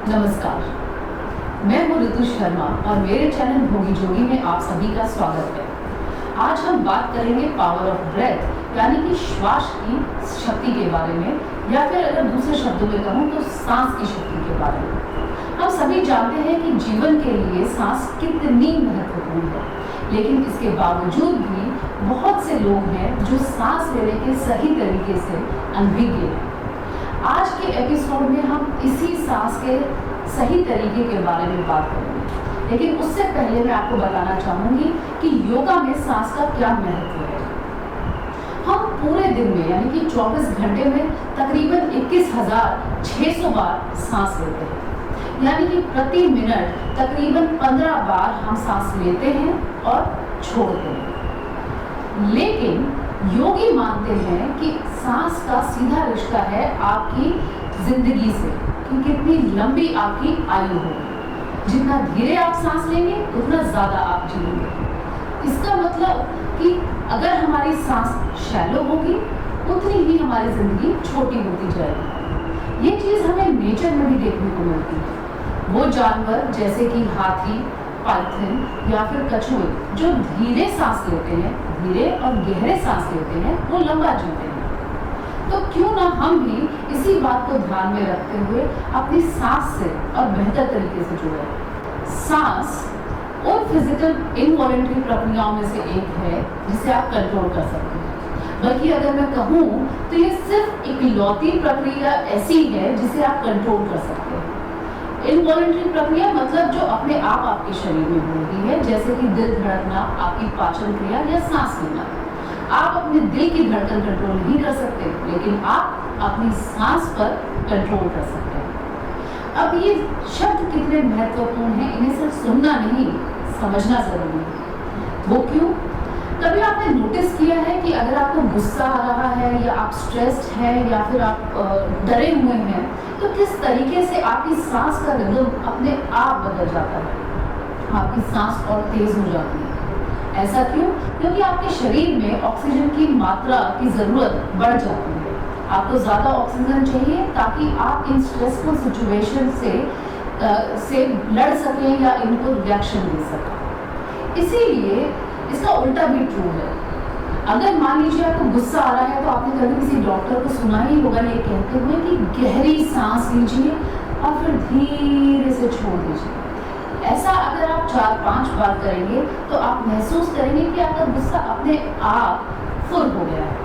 नमस्कार, मैं हूँ ऋतु शर्मा और मेरे चैनल भोगी जोगी में आप सभी का स्वागत है। आज हम बात करेंगे पावर ऑफ ब्रेथ यानी कि श्वास की शक्ति के बारे में, या फिर अगर दूसरे शब्दों में कहूँ तो सांस की शक्ति के बारे में। हम सभी जानते हैं कि जीवन के लिए सांस कितनी महत्वपूर्ण है, लेकिन इसके बावजूद भी बहुत से लोग हैं जो सांस लेने के सही तरीके से अनभिज्ञ हैं। आज के एपिसोड में हम इसी सांस के सही तरीके के बारे में बात करेंगे, लेकिन उससे पहले मैं आपको बताना चाहूँगी कि योगा में सांस का क्या महत्व है। हम पूरे दिन में यानी कि 24 घंटे में तकरीबन 21,600 बार सांस लेते हैं, यानी कि प्रति मिनट तकरीबन 15 बार हम सांस लेते हैं और छोड़ते हैं। लेकिन योगी मानते हैं कि सांस का सीधा रिश्ता है आपकी जिंदगी से, कि कितनी लंबी आपकी आयु होगी। जितना धीरे आप सांस लेंगे उतना ज़्यादा आप जिएंगे। इसका मतलब कि अगर हमारी सांस शैलो होगी उतनी ही हमारी ज़िंदगी छोटी होती जाएगी। ये चीज़ हमें नेचर में भी देखने को मिलती है। वो जानवर जैसे कि हाथी, पाइथन या फिर कछुए जो धीरे सांस लेते हैं, धीरे और गहरे सांस लेते हैं, वो लंबा जीते हैं। तो क्यों ना हम भी इसी बात को ध्यान में रखते हुए अपनी सांस से और बेहतर तरीके से जुड़े। सांस उन फिजिकल इनवॉलंटरी प्रक्रियाओं में से एक है जिसे आप कंट्रोल कर सकते हैं। बल्कि अगर मैं कहूँ तो ये सिर्फ इकलौती प्रक्रिया ऐसी है जिसे आप कंट्रोल कर सकते हैं। इनवॉलंटरी प्रक्रिया मतलब जो अपने आप आपके शरीर में हो रही है, जैसे कि दिल धड़कना, आपकी पाचन क्रिया या सांस लेना। आप अपने दिल की धड़कन कंट्रोल नहीं कर सकते, लेकिन आप अपनी सांस पर कंट्रोल कर सकते हैं। अब ये शब्द कितने महत्वपूर्ण हैं, इन्हें सिर्फ सुनना नहीं, समझना जरूरी है। वो क्यों? कभी आपने नोटिस किया है कि अगर आपको गुस्सा आ रहा है या आप स्ट्रेस्ड हैं या फिर आप डरे हुए हैं, तो किस तरीके से आपकी सांस का रिदम अपने आप बदल जाता है। आपकी सांस और तेज हो जाती है। ऐसा क्यों? क्योंकि आपके शरीर में ऑक्सीजन की मात्रा की ज़रूरत बढ़ जाती है। आपको ज़्यादा ऑक्सीजन चाहिए ताकि आप इन स्ट्रेसफुल सिचुएशन से लड़ सकें या इनको रिएक्शन दे सकें। इसीलिए इसका उल्टा भी ट्रू है। अगर मान लीजिए आपको गुस्सा आ रहा है तो आपने कभी किसी डॉक्टर को सुना ही होगा ये कहते हुए कि गहरी सांस लीजिए और फिर धीरे से छोड़ दीजिए। ऐसा अगर आप 4-5 बार करेंगे तो आप महसूस करेंगे कि आपका गुस्सा अपने आप फुल हो गया है।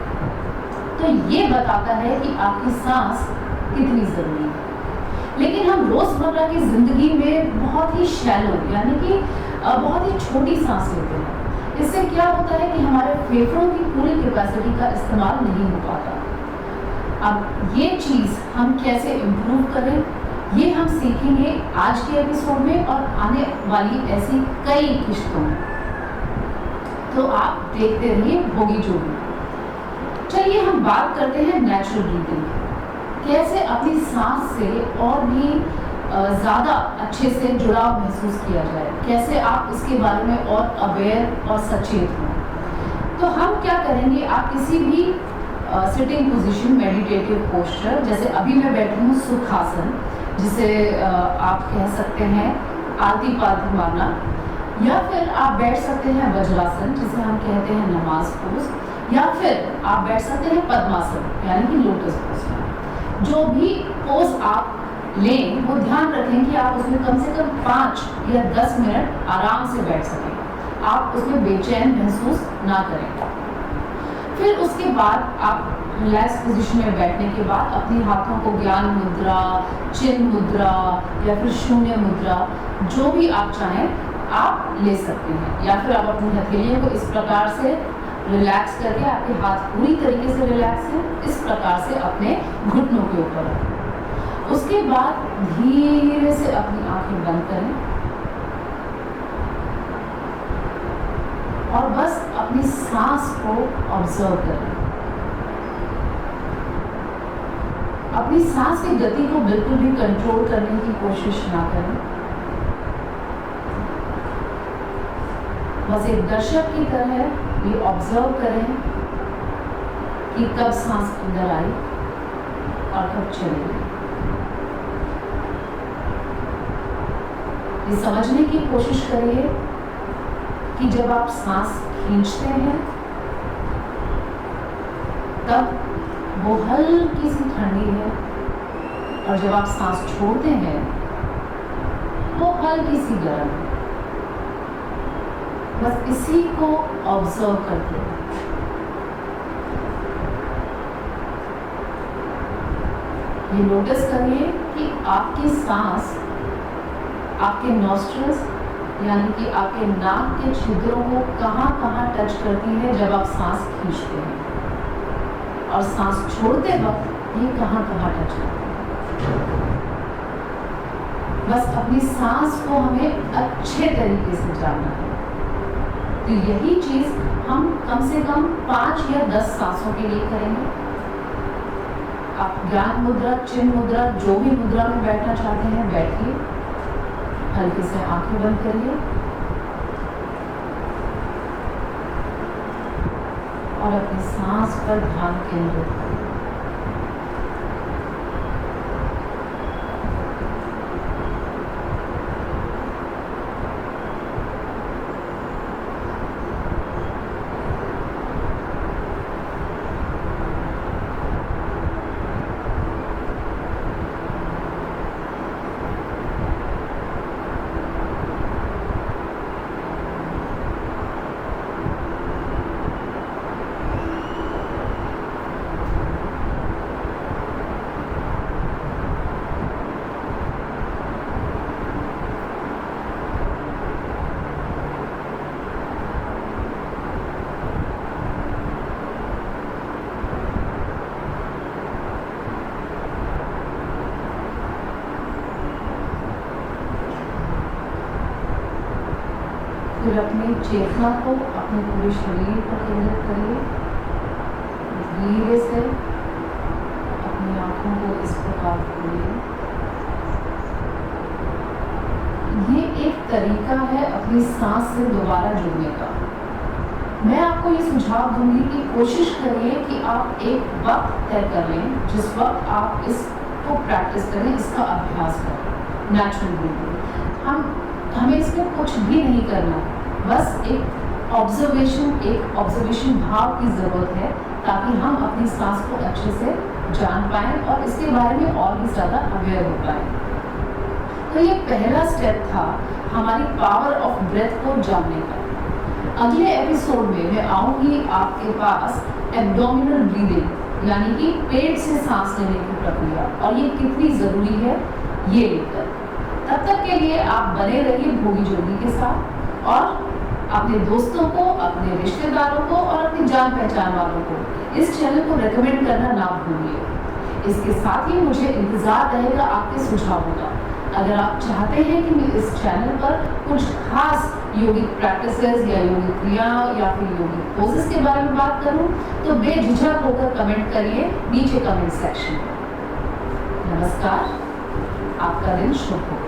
तो ये बताता है कि आपकी सांस कितनी ज़रूरी है। लेकिन हम रोज़मर्रा की ज़िंदगी में बहुत ही शैलो यानी कि बहुत ही छोटी सांस लेते हैं। इससे क्या होता है कि हमारे फेफड़ों की पूरी कैपेसिटी का इस्तेमाल नहीं हो पाता। अब ये चीज़ हम कैसे इम्प्रूव करें, ये हम सीखेंगे आज के एपिसोड में और आने वाली ऐसी कई किश्तों में। तो आप देखते रहिए भोगी जोगी। चलिए हम बात करते हैं नेचुरल ब्रीथिंग, कैसे अपनी सांस से और भी ज़्यादा अच्छे से जुड़ाव महसूस किया जाए, कैसे आप इसके बारे में और अवेयर और सचेत हों। तो हम क्या करेंगे, आप किसी भी सिटिंग पोजीशन, मेडिटेटिव पोस्चर, जैसे अभी मैं बैठी हूँ सुखासन, जिसे आप कह सकते हैं आलती पालती मारना, या फिर आप बैठ सकते हैं वज्रासन जिसे हम कहते हैं नमाज पोज, या फिर आप बैठ सकते हैं पद्मासन यानी कि लोटस पोज। जो भी पोज आप लें वो ध्यान रखें कि आप उसमें कम से कम 5 या 10 मिनट आराम से बैठ सकें, आप उसमें बेचैन महसूस ना करें। फिर उसके बाद आप रिलैक्स पोजीशन में बैठने के बाद अपने हाथों को ज्ञान मुद्रा, चिन्ह मुद्रा या फिर शून्य मुद्रा, जो भी आप चाहें आप ले सकते हैं। या फिर आप अपनी हथेलियों को इस प्रकार से रिलैक्स करके, आपके हाथ पूरी तरीके से रिलैक्स हैं, इस प्रकार से अपने घुटनों के ऊपर रखें। उसके बाद धीरे से अपनी आंखें बंद करें और बस अपनी सांस को ऑब्जर्व करें। अपनी सांस की गति को बिल्कुल भी कंट्रोल करने की कोशिश ना करें। बस एक दर्शक की तरह ये ऑब्जर्व करें कि कब सांस अंदर आई और कब चली गई। ये समझने की कोशिश करिए कि जब आप सांस खींचते हैं तब वो हल्की सी ठंडी है, और जब आप सांस छोड़ते हैं वो हल्की सी गर्म है। बस इसी को ऑब्जर्व करते हैं। ये नोटिस करिए कि आपकी सांस आपके नॉस्ट्रल्स यानी कि आपके नाक के छिद्रों को कहाँ कहाँ टच करती है जब आप सांस खींचते हैं, और सांस छोड़ते वक्त ये कहाँ कहाँ टच करती है। बस अपनी सांस को हमें अच्छे तरीके से जानना है। तो यही चीज हम कम से कम 5 या 10 सांसों के लिए करेंगे। आप ज्ञान मुद्रा, चिन्ह मुद्रा, जो भी मुद्रा में बैठना चाहते हैं बैठिए, हल्के से आंखें बंद करिए और अपनी सांस पर ध्यान केंद्रित करिए। फिर अपनी चेतना को अपने पूरे शरीर पर केंद्रित करिए। धीरे से अपनी आंखों को इस प्रकार खोलिए। ये एक तरीका है अपनी सांस से दोबारा जुड़ने का। मैं आपको ये सुझाव दूंगी कि कोशिश करिए कि आप एक वक्त तय कर लें जिस वक्त आप इसको प्रैक्टिस करें, इसका अभ्यास करें। नेचुरल ब्रीथिंग, हमें इसमें कुछ भी नहीं करना, बस एक ऑब्जर्वेशन भाव की जरूरत है ताकि हम अपनी सांस को अच्छे से जान पाएं और इसके बारे में और भी ज़्यादा अवेयर हो पाएं। तो ये पहला स्टेप था हमारी पावर ऑफ ब्रेथ को जानने का। अगले एपिसोड में मैं आऊँगी आपके पास एब्डोमिनल ब्रीदिंग यानी कि पेट से सांस लेने की प्रक्रिया, और ये कितनी ज़रूरी है ये लेकर। तब तक के लिए आप बने रहिए भोगी जोगी के साथ, और अपने दोस्तों को, अपने रिश्तेदारों को और अपनी जान पहचान वालों को इस चैनल को रेकमेंड करना ना भूलिए। इसके साथ ही मुझे इंतजार रहेगा आपके सुझावों का। अगर आप चाहते हैं कि मैं इस चैनल पर कुछ खास योगिक प्रैक्टिसेस या योगिक क्रिया या फिर योगिक पोजेस के बारे में बात करूं, तो बेझिझक होकर कमेंट करिए नीचे कमेंट सेक्शन में। नमस्कार, आपका दिन शुभ हो।